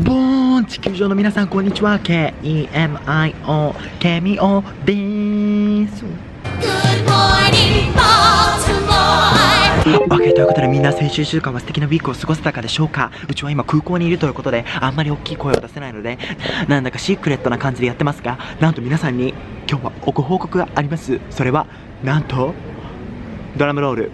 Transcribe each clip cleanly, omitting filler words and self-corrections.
ボーン、地球上の皆さんこんにちは。 KEMIO ケミオでーす。 Good morning, Baltimore。 OK ということで、みんな先週1週間は素敵なウィークを過ごせたかでしょうか。うちは今空港にいるということで、あんまり大きい声を出せないので、なんだかシークレットな感じでやってますが、なんと皆さんに今日はご報告があります。それはなんとドラムロール、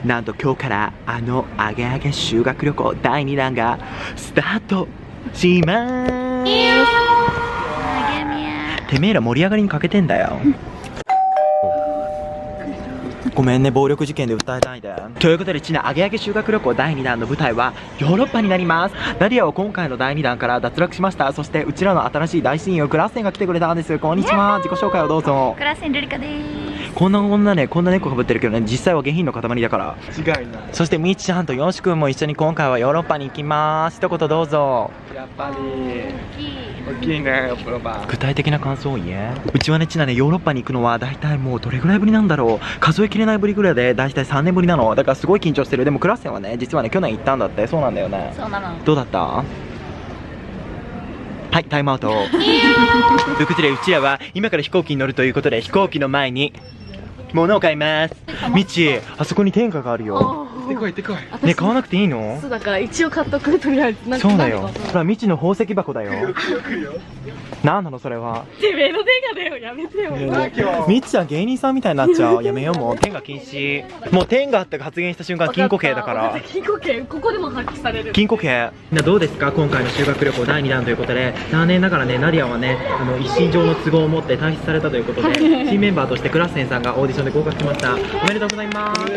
なんと今日からあのアゲアゲ修学旅行第2弾がスタートしまーす。てめえら盛り上がりに欠けてんだよ。ごめんね、暴力事件で訴えたいで。ということで、ちなアゲアゲ修学旅行第2弾の舞台はヨーロッパになります。ナディアは今回の第2弾から脱落しました。そしてうちらの新しい大親友クラッセンが来てくれたんです。こんにちは。自己紹介をどうぞ。クラッセンルリカです。こんな女ね、こんな猫かぶってるけどね、実際は下品の塊だから。違いない。そしてみーちゃんとよしくんも一緒に今回はヨーロッパに行きます。一言どうぞ。やっぱり大きいね、お風呂場。具体的な感想を言え。うちはね、ちなね、ヨーロッパに行くのは大体もうどれぐらいぶりなんだろう。数えきれないぶりぐらいで大体3年ぶりなの。だからすごい緊張してる。でもクラッセンはね、実はね、去年行ったんだって。そうなんだよね。そうなの。どうだった？はい、タイムアウト。ということで、うちらは今から飛行機に乗るということで、飛行機の前に物を買います。みち、あそこに天下があるよ。行ってこい行ってこい。ね、買わなくていいの？そうだから一応買っとく、とりあえず。そうだよ。ほら、みちの宝石箱だよ。なんなのそれは。てめえの天下だよ、やめてよ。みちちゃん芸人さんみたいになっちゃう。やめよう、もう天下禁止。もう天下って発言した瞬間金庫系だから金庫系、ここでも発揮される。金庫系。みんなどうですか、今回の修学旅行第2弾ということで。残念ながらね、ナディアはね、一身上の都合を持って退出されたということで、新メンバーとしてクラッセンさんがオーディションで合格しました。おめでとうございます。よ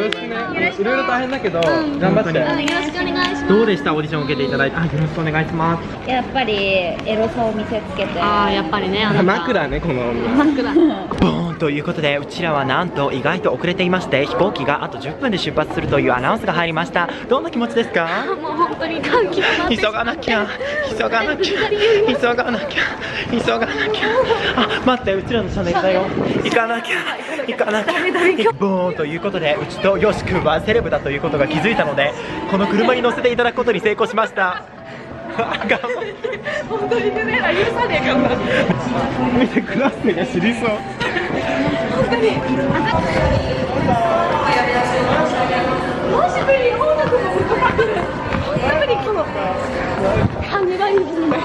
ろしくね。いろいろ大変だけど、頑張って。よろしくお願いします。どうでした、オーディションを受けていただいて。あ、よろしくお願いします。やっぱりエロさを見せつけて。ああ、やっぱりね、あなた。枕ね、この女。枕。ボーンということで、うちらはなんと意外と遅れていまして、飛行機があと10分で出発するというアナウンスが入りました。どんな気持ちですか？もう本当に歓喜だなって。急がなきゃ、急がなきゃ、急がなきゃ、急がなきゃ。あ、待って、うちらのシャネルだよ。行かなきゃ、行かなきゃ。ボーンということで、うちとよしくんはセレブだということが気づいたので、この車に乗せていただくことに成功しました。頑張って。本当にてめえら許さねえからな。見て、クラスが知りそう。本当に。マジで音楽の音が来る。本当にこのカメラリズム。あ、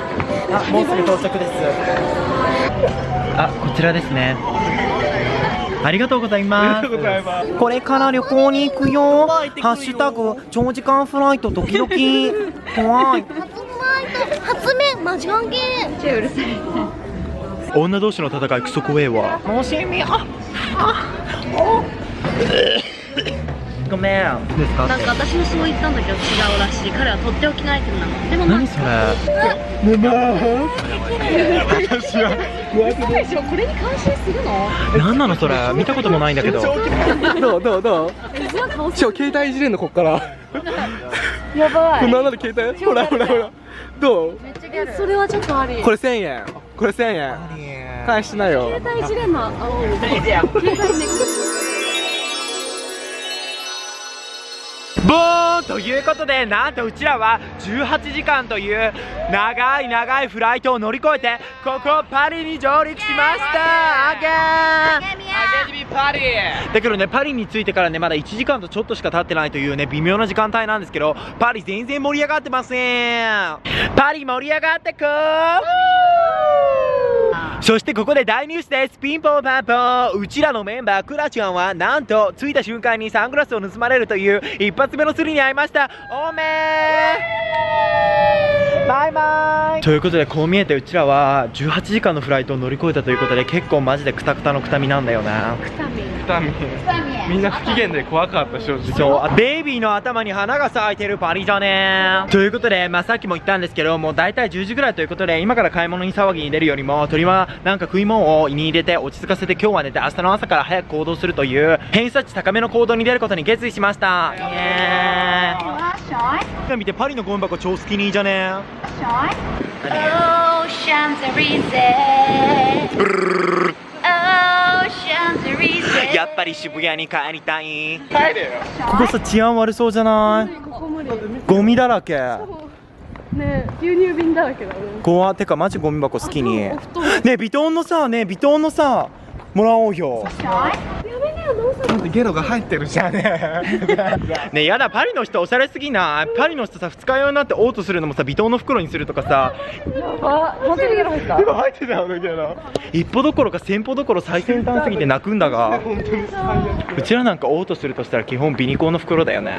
もうすぐ到着です。あ、こちらですね。ありがとうございます。ありがとうございます。これから旅行に行くよ。ハッシュタグ長時間フライト時々怖い。発明マジ関係。超うるさい。女同士の戦いクソ怖えわ。楽しみ。ごめん。ですか？なんか私もそう言ったんだけど違うらしい。彼はとっておきのアイテムなの。でも何それ？私はそうでしょ。これに感心するの？何なのそれ？見たこともないんだけど。どう携帯いじれんのこっから。やばい。なんで携帯？ほら。どう？それはちょっとあり。これ1000円。これ1000円。返しなよ。携帯いじれんの。携帯ね。ボーンということで、なんとうちらは18時間という長いフライトを乗り越えて、ここパリに上陸しました。アゲーパリだけどね、パリに着いてからね、まだ1時間とちょっとしか経ってないというね、微妙な時間帯なんですけど、パリ全然盛り上がってません。パリ盛り上がってくー。そしてここで大ニュースです。ピンポンパンポン。うちらのメンバークラちゃんはなんと着いた瞬間にサングラスを盗まれるという一発目のスリに会いました。おめーバイバイ。ということで、こう見えてうちらは18時間のフライトを乗り越えたということで、結構マジでクタクタのくたみなんだよな。みんな不機嫌で怖かった正直。そう、ベイビーの頭に花が咲いてるパリじゃねー。ということで、さっきも言ったんですけど、もう大体10時ぐらいということで、今から買い物に騒ぎに出るよりも、鳥はなんか食い物を胃に入れて落ち着かせて、今日は寝て明日の朝から早く行動するという偏差値高めの行動に出ることに決意しました。イエーイ。見て、パリのゴミ箱超スキニーじゃねー。Oh, Champs-Élysées. Oh, Champs-Élysées. やっぱり渋谷に帰りたい。帰れよ。ここさ治安悪そうじゃない？ここ無理。ゴミだらけ。ねえ、牛乳瓶だらけだね。怖てかマジゴミ箱好きに。ねお布団えビトンのさ、ねえビトンのさもらおうよ。だってゲロが入ってるじゃんね。ねえやだ、パリの人おしゃれすぎない？パリの人さ二日酔いになって嘔吐するのもさビトンの袋にするとかさ。あ、本当にゲロ入った。入ってたのゲロ。一歩どころか千歩どころ最先端すぎて泣くんだが。本当に最悪。うちらなんか嘔吐するとしたら基本ビニコンの袋だよね。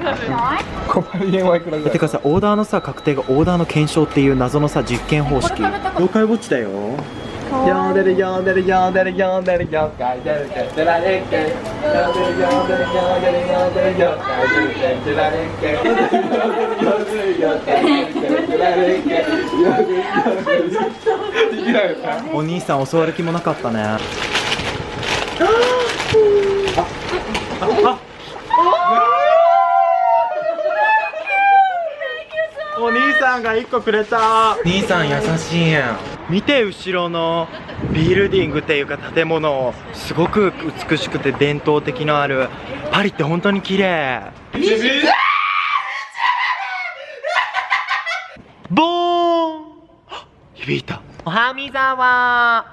コパリ円はいくらぐらい？てかさ、オーダーのさ確定がオーダーの検証っていう謎のさ実験方式。妖怪ウォッチだよ。呼んでる呼んでる呼んでる呼んでる妖怪出るけてられんけ。呼んでる呼んでる呼んでる呼んでる妖怪出るけてられんけ。呼んでる呼んでる呼んでる妖怪出るけてられんけ。呼んでる呼んでる。できないよな。お兄さん教わる気もなかったね。お兄さんが1個くれた。兄さん優しいやん。見て後ろのビルディングっていうか建物、すごく美しくて伝統的のある。パリって本当に綺麗。ボーン響いた。おはみざわ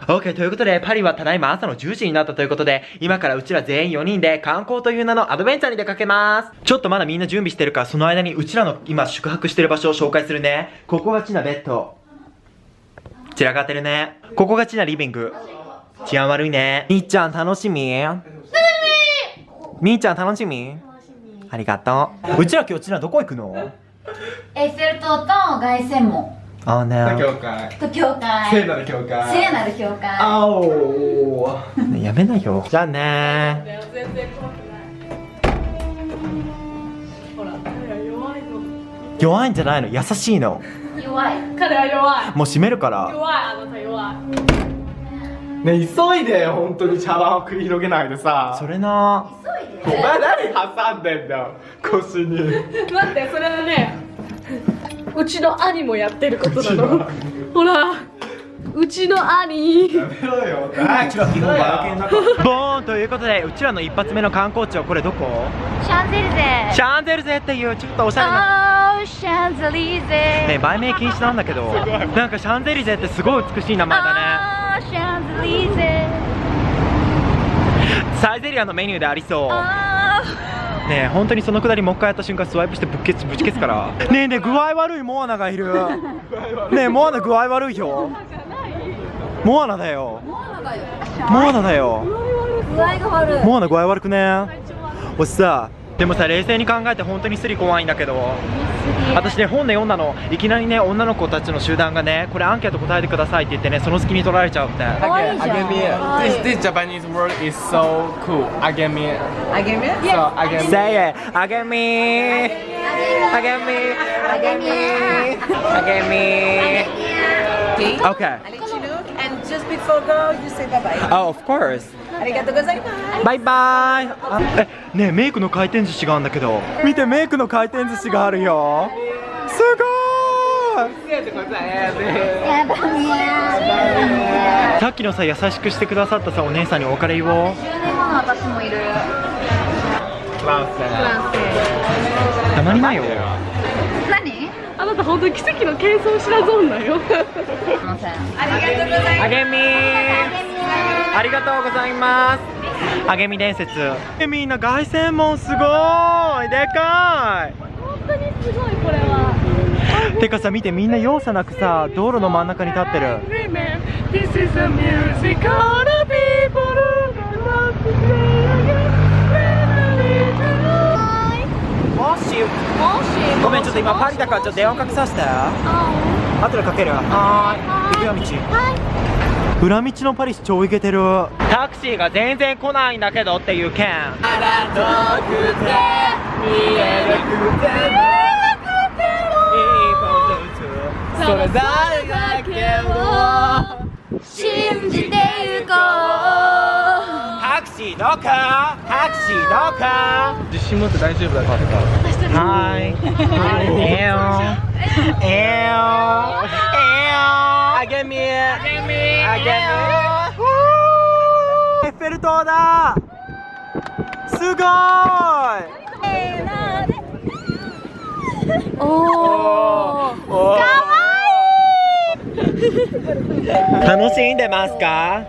OK ということで、パリはただいま朝の10時になったということで、今からうちら全員4人で観光という名のアドベンチャーに出かけます。ちょっとまだみんな準備してるから、その間にうちらの今宿泊してる場所を紹介するね。ここがチナベッド。散らかってるね。ここがチナリビング。治安悪いね。みーちゃん楽しみ？みーちゃん楽しみ？ありがとう。うちら今日チナどこ行くの？エッフェル塔と凱旋門あーね教会。と教会。聖なる教会。聖なる教会。あおー。ねやめなよ。じゃあねー。全然怖くない。ほら、彼は弱いの。弱いんじゃないの、優しいの。弱い。彼は弱い。もう閉めるから。弱い、あなた弱い。ね急いで本当に茶碗を繰り広げないでさ。それな。お前何挟んでんだよ腰に。待って、それはね、うちの兄もやってることなの。ほら、うちの兄。やめろよ。うちら基本バラ系の中。ボーンということで、うちらの一発目の観光地はこれどこ？シャンゼリゼ。シャンゼリゼっていうちょっとおしゃれな。シャンゼリゼ。ね売名禁止なんだけど、なんかシャンゼリゼってすごい美しい名前だね。シャンゼリゼ。サイゼリアのメニューでありそう。ねえ本当にそのくだりもう一回やった瞬間スワイプしてぶち消すから。ねえねえ具合悪いモアナがいる。ねえモアナ具合悪いよ。モアナだよ。モアナだよ。具合が悪い。モアナ具合悪くね。おさでもさ冷静に考えて本当にスリ怖いんだけど、私ね本で読んだの。いきなりね女の子たちの集団がねこれアンケート答えてくださいって言ってねその隙に取られちゃうって。可愛いじゃん。 This Japanese word is so cool. Agemi. Agemi? So agemi. Say it. Agemi. Agemi. Agemi. Okay. I'll let you know. And just before go, you say bye bye. Oh, of course. ありがとうございます。バイバイ。ねえメイクの回転寿司があるんだけど、見てメイクの回転寿司があるよ。すごーい。さっきのさ優しくしてくださったさお姉さんにお別れ言おう。10年後の私もいる。たまにないよ。何？あなた本当に奇跡の軽装知らず女よ。すいません。あげみー。ありがとうございます。あげみ伝説。みんな凱旋門すごーいでか本当にすごいこれは。い。てかさ見てみんな容赦なくさ道路の真ん中に立ってる。This is a music all the people who love to play again. もしごめんちょっと今パリだからちょっと電話かけさせて。後でかける。はーい。裏道。裏道のパリス超イケてる。タクシーが全然来ないんだけどっていう件。あら遠くて見えなくて一歩ずつそれぞれだけを信じてゆこう。タクシーどこ？タクシーどこ？自信持って大丈夫だから。はーい。えよあげみあげみフェル塔だ。すごーい。おお。かわいい。楽しんでますか？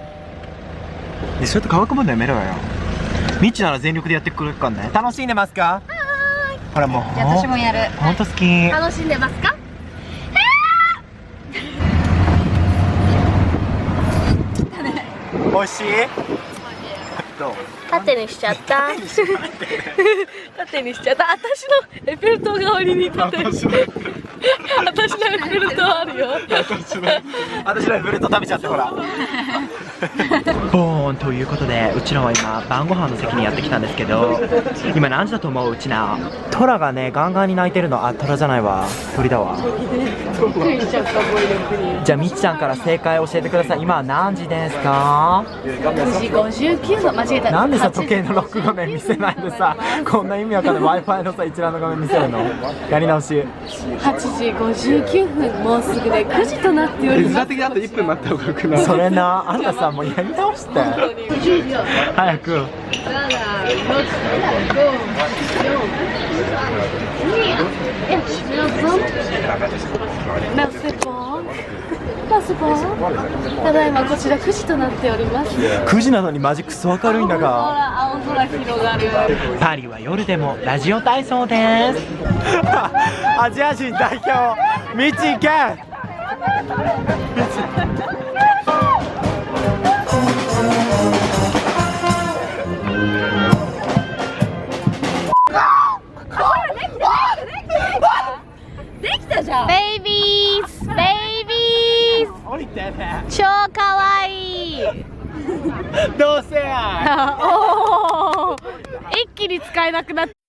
そうやって乾くもんだよ、やめろよ。みちなら全力でやってくれるからね。楽しんでますか？ほらもう。じゃあ私もやる。ほんと好き。楽しんでますか？おいしい？どう？縦にしちゃった。縦にしちゃった。私のエッフェル塔代わりに立て。私のエッフェル塔あるよ。私のエッフェル塔食べちゃってほら。ボーンということで、うちらは今晩ご飯の席にやってきたんですけど、今何時だと思う？うちなトラがねガンガンに鳴いてるの。あ、トラじゃないわ、鳥だわ。じゃあみっちゃんから正解教えてください。今は何時ですか9時59分。間違えた。なんでさ時計のロック画面見せないでさ、こんな意味わかんない Wi-Fi のさ一覧の画面見せるの？やり直し。8時59分、もうすぐで9時となっております。的にあと1分待った方がよくない？それな、あんたさもうやり直して早く。ただいまこちら9時となっております。9時なのにマジクソ明るいんだが。青空広がる。パリは夜でもラジオ体操です。アジア人代表みち行け。ベイビーズ、ベイビーズ、降りてね。超かわいい。どうせや。おお、一気に使えなくなった。